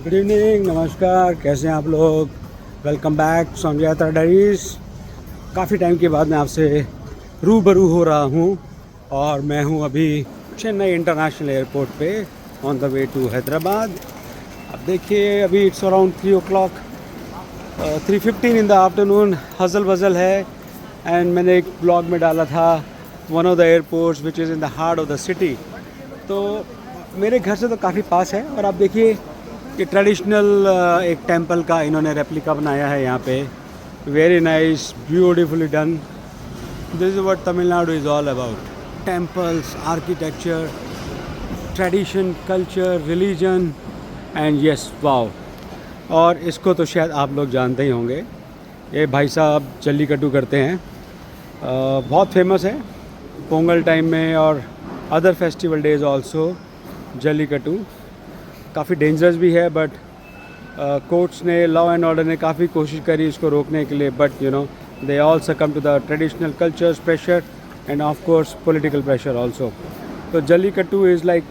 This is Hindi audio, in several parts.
गुड इवनिंग, नमस्कार। कैसे हैं आप लोग? वेलकम बैक सॉन्ग यात्रा डायरीज। काफ़ी टाइम के बाद मैं आपसे रूबरू हो रहा हूँ और मैं हूँ अभी चेन्नई इंटरनेशनल एयरपोर्ट पे on the way to Hyderabad. अब देखिए अभी it's around 3 o'clock, 3:15 in the afternoon. हज़ल वज़ल है एंड मैंने एक ब्लॉग में डाला था one of the airports which is in the heart of the city. तो मेरे घर से तो काफ़ी पास है और आप देखिए ये ट्रेडिशनल एक टेंपल का इन्होंने रेप्लिका बनाया है यहाँ पे। Very nice, beautifully done. This is what Tamil Nadu is all about. Temples, architecture, tradition, culture, religion and yes, wow. और इसको तो शायद आप लोग जानते ही होंगे, ये भाई साहब जल्लीकट्टू करते हैं। बहुत फेमस है पोंगल टाइम में और other festival days also. Jallikattu काफ़ी डेंजरस भी है बट कोर्ट्स ने, लॉ एंड ऑर्डर ने काफ़ी कोशिश करी इसको रोकने के लिए, but you know they all succumb to the traditional cultures pressure and of course political pressure also. तो जल्लीकट्टू इज़ लाइक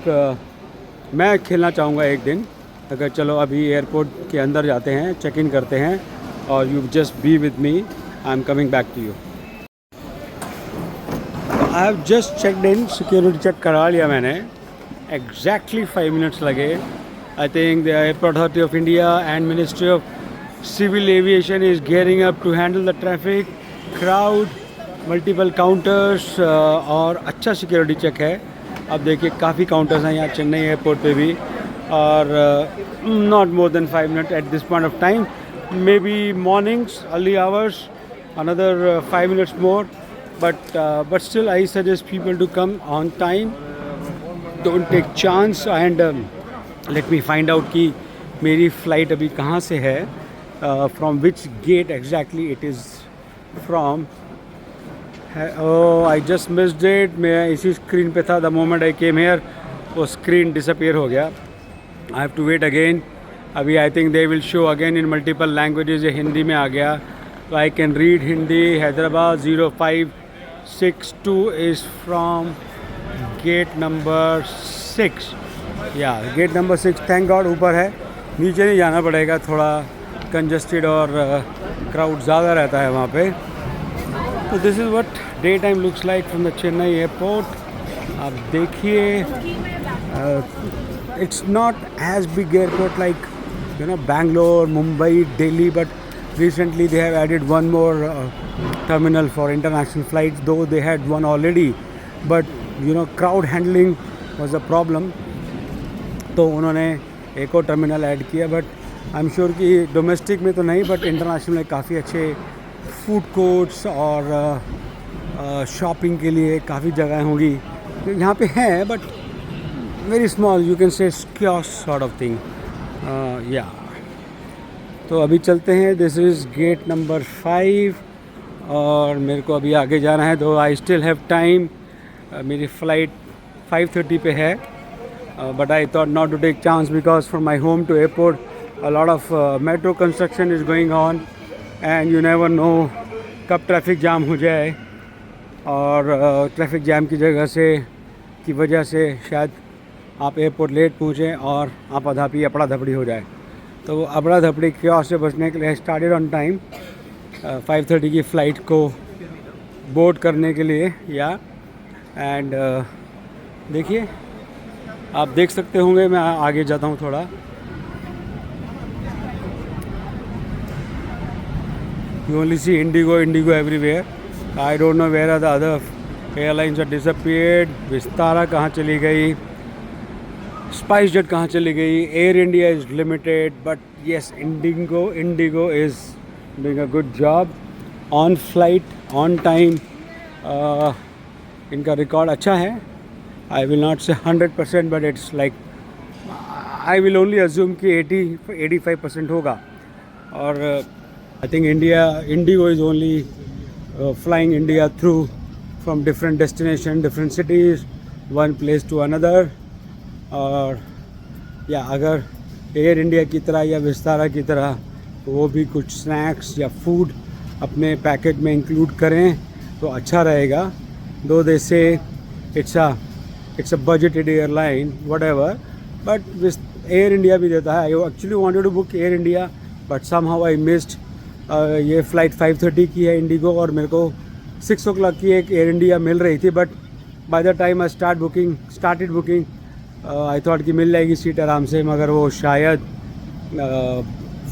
मैं खेलना चाहूँगा एक दिन। अगर चलो अभी एयरपोर्ट के अंदर जाते हैं, चेक इन करते हैं और you just be with me, I am coming back to you. I have just checked in, security check करा लिया मैंने। एग्जैक्टली 5 मिनट्स लगे। I think the Airport Authority of India and Ministry of Civil Aviation is gearing up to handle the traffic, crowd, multiple counters और अच्छा सिक्योरिटी चेक है। अब देखिए काफ़ी काउंटर्स हैं यहाँ चेन्नई एयरपोर्ट पे भी और not more than 5 minute at this point of time. May be mornings, early hours, another 5 minutes more, but still I suggest people to come on time. Don't take chance and let me find out कि मेरी फ़्लाइट अभी कहाँ से है, from which gate exactly it is from. I just missed it. मैं इसी स्क्रीन पे था the moment I came here, वो स्क्रीन डिसअपीयर हो गया। I have to wait again. अभी I think they will show again in multiple languages. ये हिंदी में आ गया तो I can read Hindi. Hyderabad 0562 is from gate number 6। या गेट नंबर 6, थैंक गॉड ऊपर है, नीचे नहीं जाना पड़ेगा। थोड़ा कंजस्टेड और क्राउड ज़्यादा रहता है वहाँ पे। तो this is what day time looks like from the Chennai airport. आप देखिए it's not as big airport like you know Bangalore, Mumbai, Delhi, but recently they have added one more terminal for international flights, though they had one already, but you know crowd handling was a problem. तो उन्होंने एक और टर्मिनल ऐड किया, बट आई एम श्योर कि डोमेस्टिक में तो नहीं बट इंटरनेशनल में काफ़ी अच्छे फूड कोर्ट्स और शॉपिंग के लिए काफ़ी जगह होंगी तो यहाँ पे हैं, but very small, you can say kiosk sort of thing. या तो अभी चलते हैं। दिस इज़ गेट नंबर 5 और मेरे को अभी आगे जाना है, तो आई स्टिल हैव टाइम। मेरी फ़्लाइट 5:30 पे है। But I thought not to take chance because from my home to airport a lot of metro construction is going on and you never know कब ट्रैफिक जाम हो जाए और ट्रैफिक जाम की वजह से शायद आप एयरपोर्ट लेट पहुँचें और आप आधापी अपड़ा धपड़ी हो जाए। तो वो अपड़ा धपड़ी क्योस से बचने के लिए स्टार्टेड ऑन टाइम 5:30 की फ़्लाइट को बोर्ड करने के लिए। या एंड देखिए आप देख सकते होंगे, मैं आगे जाता हूँ थोड़ा। You only see IndiGo everywhere. I don't know where are the other airlines are disappeared. Vistara कहाँ चली गई, स्पाइस जेट कहाँ चली गई, Air India is limited, but yes IndiGo is doing a good job on flight, on time. इनका रिकॉर्ड अच्छा है। I will not say 100%, but it's like I will only assume कि 80-85% होगा। और I think Indigo is only flying India through from different destination, different cities, one place to another। और या अगर एयर इंडिया की तरह या विस्तारा की तरह वो भी कुछ स्नैक्स या फूड अपने पैकेज में इंक्लूड करें तो अच्छा रहेगा। दो दे से it's a budgeted airline, whatever, but Air India भी देता है। I actually wanted to book Air India but somehow I missed. ये फ़्लाइट 5:30 की है इंडिगो और मेरे को 6 o'clock की एक एयर इंडिया मिल रही थी, but by the time I started booking I thought कि मिल जाएगी सीट आराम से, मगर वो शायद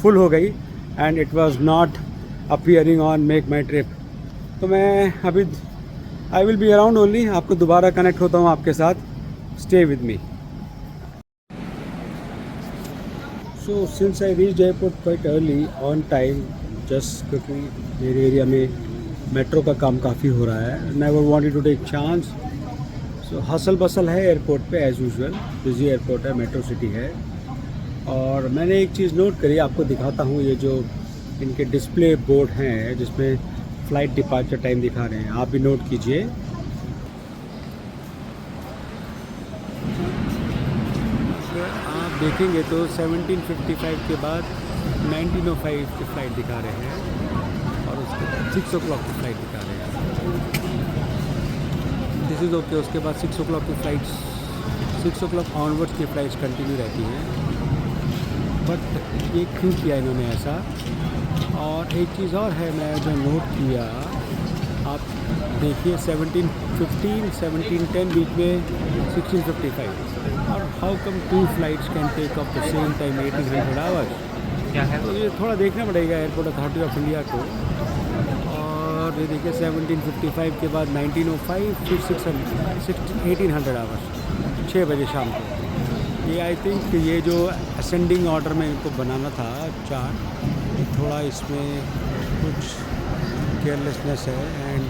फुल हो गई and it was not appearing on make my trip. तो मैं अभी I will be around only, आपको दोबारा कनेक्ट होता हूँ आपके साथ, stay with me. So since I reach airport quite early on time, just क्योंकि मेरे एरिया में मेट्रो का काम काफ़ी हो रहा है, never wanted to take chance. So hustle bustle है एयरपोर्ट पे एज़ यूजुअल, बिजी एयरपोर्ट है, मेट्रो सिटी है। और मैंने एक चीज़ नोट करी, आपको दिखाता हूँ, ये जो इनके डिस्प्ले बोर्ड हैं जिसमें फ़्लाइट डिपार्चर टाइम दिखा रहे हैं, आप भी नोट कीजिए। आप देखेंगे तो 17:55 के बाद 19:05 की फ़्लाइट दिखा रहे हैं और उसके बाद 6 o'clock की फ़्लाइट दिखा रहे हैं। This is okay. उसके बाद 6 o'clock की फ़्लाइट्स, 6 o'clock ऑनवर्ड्स की फ़्लाइट्स कंटिन्यू रहती हैं। बट ये क्यों किया इन्होंने ऐसा? और एक चीज़ और है, मैं जो नोट किया, आप देखिए 17:15 17:10 बीच में 16:55, और how come 2 flights can take off the same time 1800 hours? क्या है? तो ये थोड़ा देखना पड़ेगा एयरपोर्ट अथॉरिटी ऑफ इंडिया को। और ये देखिए 17:55 के बाद 19:05, फिर 1800 आवर्स, 6 बजे शाम को। ये आई थिंक ये जो असेंडिंग ऑर्डर में इनको बनाना था चार्ट, थोड़ा इसमें कुछ केयरलेसनेस है एंड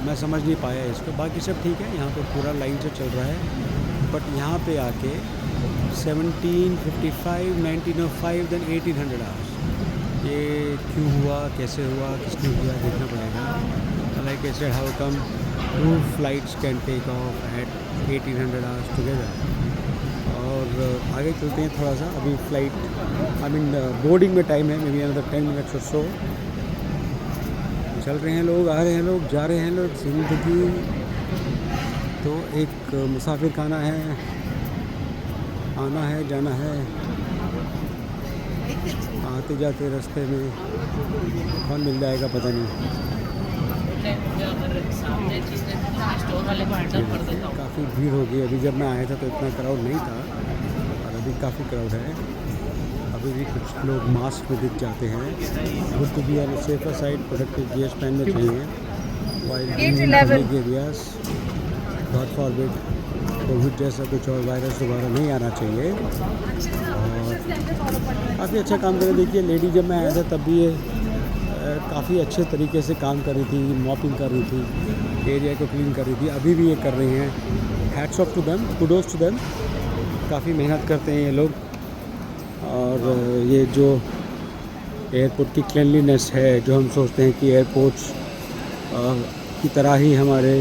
मैं समझ नहीं पाया इसको। बाकी सब ठीक है, यहाँ पे पूरा लाइन से चल रहा है, बट यहाँ पे आके 17:55, 19:05 देन 1800 आवर्स, ये क्यों हुआ, कैसे हुआ, किसने किया, देखना पड़ेगा। Like I said, how come 2 flights can take off at 1800 hours together. और आगे चलते हैं थोड़ा सा, अभी फ़्लाइट बोर्डिंग में टाइम है, मे बी अनदर 10 मिनट्स और सो। चल रहे हैं लोग, आ रहे हैं लोग, जा रहे हैं लोग। ज़िंदगी तो एक मुसाफिर खाना है, आना है जाना है, आते जाते रास्ते में कौन मिल जाएगा पता नहीं। काफ़ी भीड़ हो गई, अभी जब मैं आया था तो इतना क्राउड नहीं था और अभी काफ़ी क्राउड है। अभी भी कुछ लोग मास्क में दिख जाते हैं। Good to be on safer side, protective gears पहनने चाहिए while public areas. God forbid Covid जैसा कुछ और वायरस दोबारा नहीं आना चाहिए। और काफ़ी अच्छा काम कर रहे, देखिए लेडी जब मैं आया था तब भी ये काफ़ी अच्छे तरीके से काम कर रही थी, मॉपिंग कर रही थी, एरिया को क्लीन कर रही थी, अभी भी ये कर रही हैं। Hats off to them, kudos to them, काफ़ी मेहनत करते हैं ये लोग। और ये जो एयरपोर्ट की क्लीनलीनेस है, जो हम सोचते हैं कि एयरपोर्ट्स की तरह ही हमारे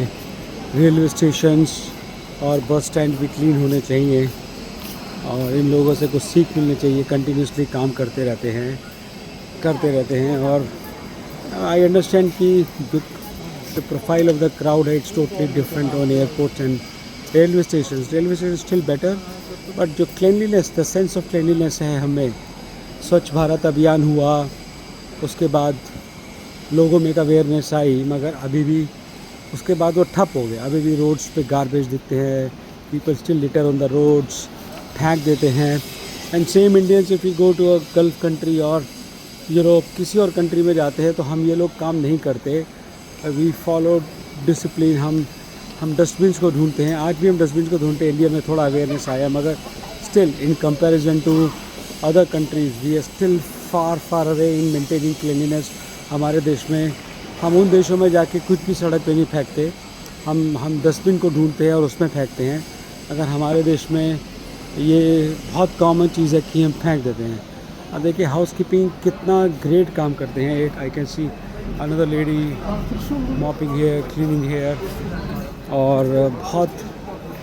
रेलवे स्टेशंस और बस स्टैंड भी क्लीन होने चाहिए, और इन लोगों से कुछ सीख मिलनी चाहिए। कंटिन्यूसली काम करते रहते हैं और आई अंडरस्टैंड कि the profile of the crowd है, it's totally different on airports and railway station still better, but जो cleanliness, the sense of cleanliness है हमें, स्वच्छ भारत अभियान हुआ, उसके बाद लोगों में एक अवेयरनेस आई, मगर अभी भी उसके बाद वो ठप हो गया। अभी भी रोड्स पे गार्बेज दिखते हैं, people still litter on the roads, फेंक देते हैं। And same Indians, if you go to a gulf country और यूरोप, किसी और कंट्री में जाते हैं तो हम ये लोग काम नहीं करते। वी फॉलो डिसिप्लिन, हम डस्टबिन्स को ढूंढते हैं। आज भी हम डस्टबिन को ढूंढते हैं। इंडिया में थोड़ा अवेयरनेस आया, मगर still in comparison to other countries we are still far away in maintaining cleanliness. हमारे देश में, हम उन देशों में जाके कुछ भी सड़क पे नहीं फेंकते, हम डस्टबिन को ढूंढते हैं और उसमें फेंकते हैं। अगर हमारे देश में ये बहुत कॉमन चीज़ है कि हम फेंक देते हैं। अब देखिए हाउस कीपिंग कितना ग्रेट काम करते हैं। एक I can see another lady mopping here, cleaning here, और बहुत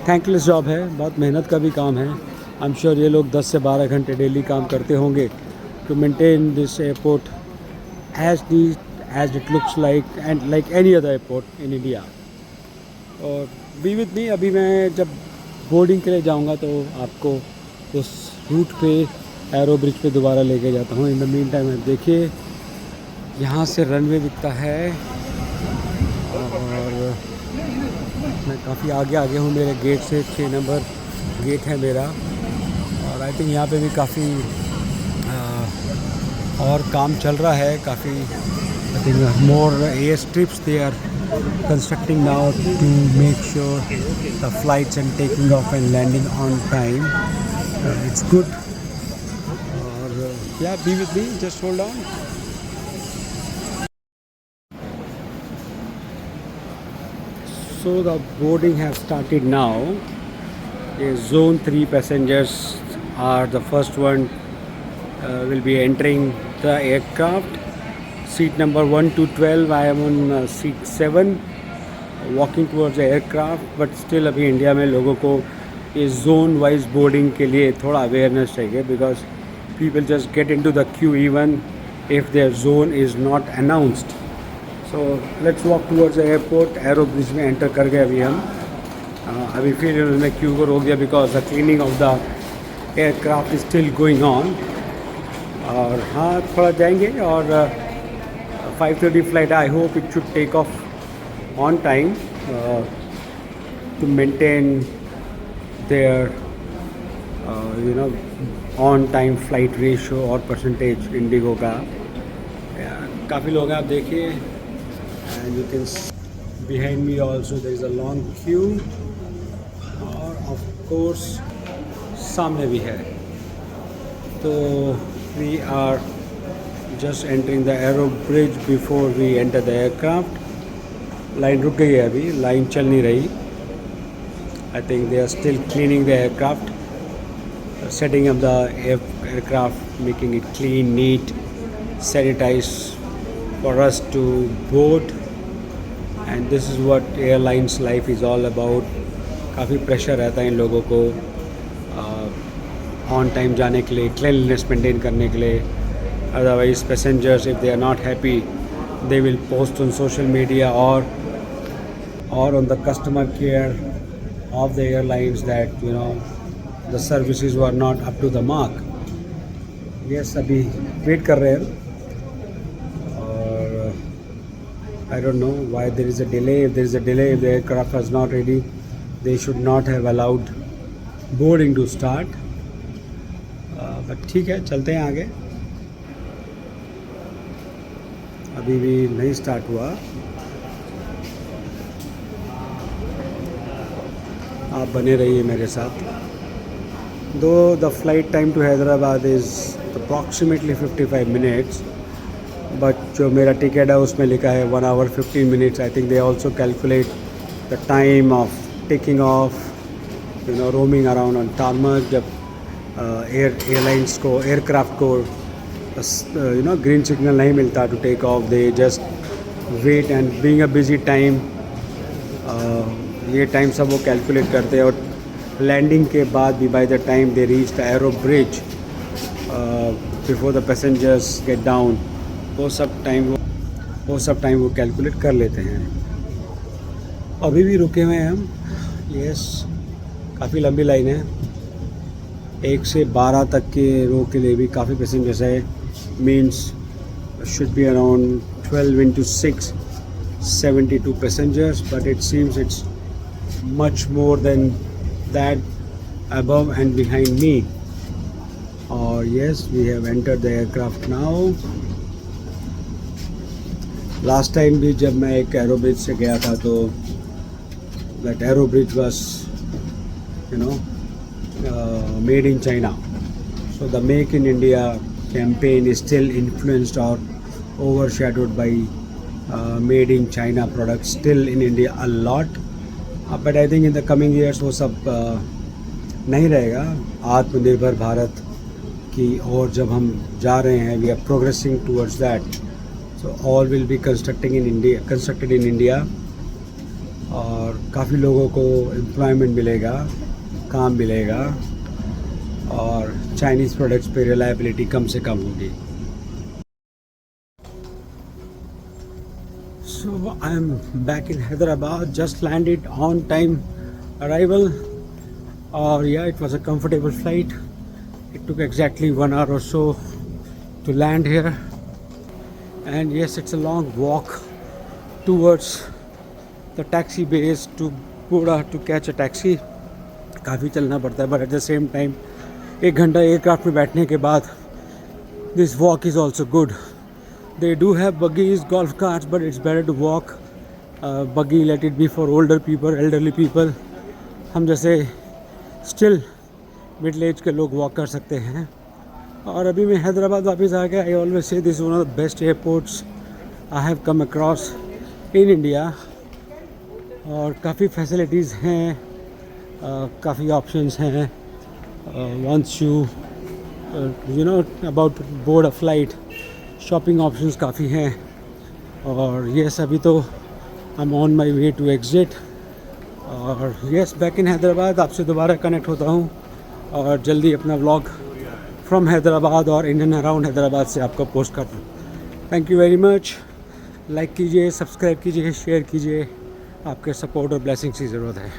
थैंकलेस जॉब है, बहुत मेहनत का भी काम है। आई एम श्योर ये लोग 10 से 12 घंटे डेली काम करते होंगे to maintain this airport as neat as it looks like and like any other airport in India. और बी विद मी, अभी मैं जब बोर्डिंग के लिए जाऊंगा तो आपको उस रूट पे एरो ब्रिज पे दोबारा लेके जाता हूँ। इन द मीन टाइम आप देखिए यहाँ से रनवे दिखता है और मैं काफ़ी आगे आगे हूँ मेरे गेट से। 6 नंबर गेट है मेरा और आई थिंक यहाँ पे भी काफ़ी और काम चल रहा है काफ़ी। I think more air strips they are constructing now to make sure the flights and taking off and landing on time. It's good और yeah be with me, just hold on. So the boarding has started now. Zone 3 passengers are the first one will be entering the aircraft. Seat number 1 to 12. I am on seat 7, walking towards the aircraft. But still अभी इंडिया में लोगों को ये zone wise boarding के लिए थोड़ा awareness चाहिए because people just get into the queue even if their zone is not announced. So let's walk towards the airport. Arrow bridge में एंटर कर गए अभी हम। अभी फिर उन्होंने क्यू को रोक दिया because the cleaning of the aircraft is still going on. और हाँ थोड़ा जाएंगे और 5:30 flight. I hope it should take off on time to maintain their on time flight ratio और परसेंटेज इंडिगो का। काफ़ी लोग हैं आप देखिए। And you can see behind me also there is a long queue और of course सामने भी है। तो we are just entering the aero bridge before we enter the aircraft. Line रुक गई है अभी, लाइन चल नहीं रही। I think they are still cleaning the aircraft, setting up the aircraft, making it clean, neat, sanitized for us to board. And this is what airlines life is all about. काफ़ी प्रेशर रहता है इन लोगों को ऑन टाइम जाने के लिए, क्लीनलीनेस मेंटेन करने के लिए। Otherwise passengers if they are not happy they will post on social media और on the customer care of the airlines that the services were not up to the mark. Yes अभी वेट कर रहे हैं। I don't know why there is a delay. If there is a delay, if the aircraft was not ready, they should not have allowed boarding to start. But ठीक है, चलते हैं आगे। अभी भी नहीं स्टार्ट हुआ। आप बने रहिए मेरे साथ। Though the flight time to Hyderabad is approximately 55 minutes. But जो मेरा टिकट है उसमें लिखा है 1 hour 15 minutes। I think they also calculate the time of taking off roaming around on tarmac. जब एयरलाइंस को एयरक्राफ्ट को ग्रीन सिग्नल नहीं मिलता to take off, they just wait and being a busy time ये टाइम सब वो कैलकुलेट करते हैं। और लैंडिंग के बाद भी by the time they reach the arrow bridge before the passengers get down, वो सब टाइम वो कैलकुलेट कर लेते हैं। अभी भी रुके हुए हैं हम। यस काफ़ी लंबी लाइन है। 1 से 12 तक के रो के लिए भी काफ़ी पैसेंजर्स है। Means should be around 12 into 6 72 passengers, but it seems it's much more than that above and behind me. Yes, we have entered the aircraft now. Last time भी जब मैं एक एरो ब्रिज से गया था तो that aero bridge was made in China. So the make in India campaign is still influenced और overshadowed by made in China products still in India a lot. But I think in the coming years वो सब नहीं रहेगा। आत्मनिर्भर भारत की ओर जब हम जा रहे हैं, we are progressing towards that. So all will be constructed in India और काफ़ी लोगों को एम्प्लॉयमेंट मिलेगा, काम मिलेगा और चाइनीज़ प्रोडक्ट्स पे रिलायबिलिटी कम से कम होगी। So I am back in Hyderabad, just landed on time arrival और yeah, it was a comfortable flight। It took exactly 1 hour or so to land here. And yes, it's a long walk towards the taxi base to Pura to catch a taxi. काफ़ी चलना पड़ता है, but at the same time 1 घंटा एयरक्राफ्ट में बैठने के बाद this walk is also good. They do have buggies, golf carts, but it's better to walk. Buggy, let it be for older people, elderly people. हम जैसे still मिडिल एज के लोग वॉक कर सकते हैं. और अभी मैं हैदराबाद वापस आ गया. I always say this one of the best airports I have come across in India. और काफ़ी फैसिलिटीज़ हैं, काफ़ी ऑप्शंस हैं. Once you know about board a flight, shopping options काफ़ी हैं. और यस, अभी तो I am on my way to exit. और यस, बैक इन हैदराबाद. आपसे दोबारा कनेक्ट होता हूँ और जल्दी अपना व्लॉग फ्रॉम हैदराबाद और इन एंड अराउंड हैदराबाद से आपको पोस्ट करता हूँ. Thank you very much. Like कीजिए, सब्सक्राइब कीजिए, शेयर कीजिए. आपके सपोर्ट और ब्लेसिंग्स की ज़रूरत है.